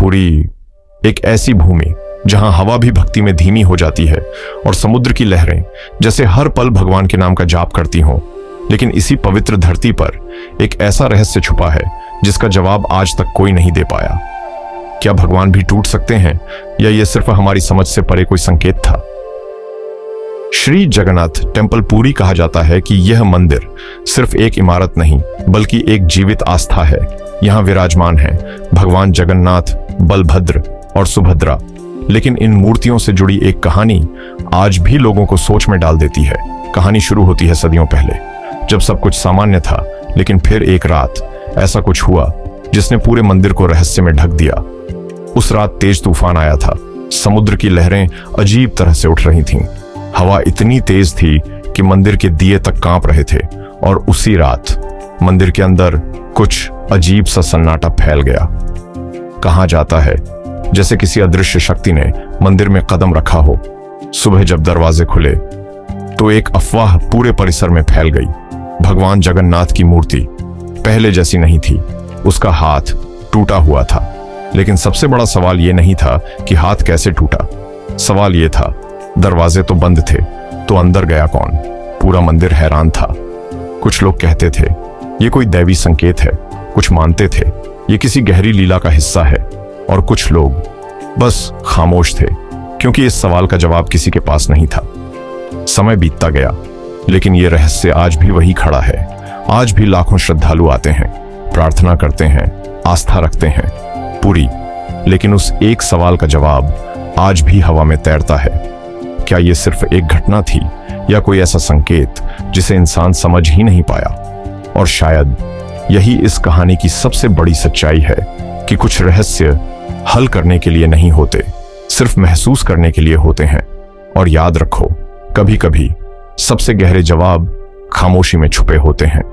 पुरी एक ऐसी भूमि जहां हवा भी भक्ति में धीमी हो जाती है और समुद्र की लहरें जैसे हर पल भगवान के नाम का जाप करती हों। लेकिन इसी पवित्र धरती पर एक ऐसा रहस्य छुपा है जिसका जवाब आज तक कोई नहीं दे पाया। क्या भगवान भी टूट सकते हैं या यह सिर्फ हमारी समझ से परे कोई संकेत था? श्री जगन्नाथ टेम्पल पुरी कहा जाता है कि यह मंदिर सिर्फ एक इमारत नहीं बल्कि एक जीवित आस्था है। यहाँ विराजमान है भगवान जगन्नाथ, बलभद्र और सुभद्रा। लेकिन इन मूर्तियों से जुड़ी एक कहानी आज भी लोगों को सोच में डाल देती है। कहानी शुरू होती है सदियों पहले, जब सब कुछ सामान्य था, लेकिन फिर एक रात ऐसा कुछ हुआ जिसने पूरे मंदिर को रहस्य में ढक दिया। उस रात तेज तूफान आया था। समुद्र की लहरें अजीब तरह से उठ रही थीं। हवा इतनी तेज थी कि मंदिर के दिए तक कांप रहे थे। और उसी रात मंदिर के अंदर कुछ अजीब सा सन्नाटा फैल गया। कहा जाता है जैसे किसी अदृश्य शक्ति ने मंदिर में कदम रखा हो। सुबह जब दरवाजे खुले तो एक अफवाह पूरे परिसर में फैल गई। भगवान जगन्नाथ की मूर्ति पहले जैसी नहीं थी, उसका हाथ टूटा हुआ था। लेकिन सबसे बड़ा सवाल यह नहीं था कि हाथ कैसे टूटा। सवाल यह था, दरवाजे तो बंद थे, तो अंदर गया कौन? पूरा मंदिर हैरान था। कुछ लोग कहते थे ये कोई दैवी संकेत है, कुछ मानते थे ये किसी गहरी लीला का हिस्सा है, और कुछ लोग बस खामोश थे क्योंकि इस सवाल का जवाब किसी के पास नहीं था। समय बीतता गया, लेकिन यह रहस्य आज भी वही खड़ा है। आज भी लाखों श्रद्धालु आते हैं, प्रार्थना करते हैं, आस्था रखते हैं पूरी। लेकिन उस एक सवाल का जवाब आज भी हवा में तैरता है। क्या यह सिर्फ एक घटना थी या कोई ऐसा संकेत जिसे इंसान समझ ही नहीं पाया? और शायद यही इस कहानी की सबसे बड़ी सच्चाई है कि कुछ रहस्य हल करने के लिए नहीं होते, सिर्फ महसूस करने के लिए होते हैं। और याद रखो, कभी कभी सबसे गहरे जवाब खामोशी में छुपे होते हैं।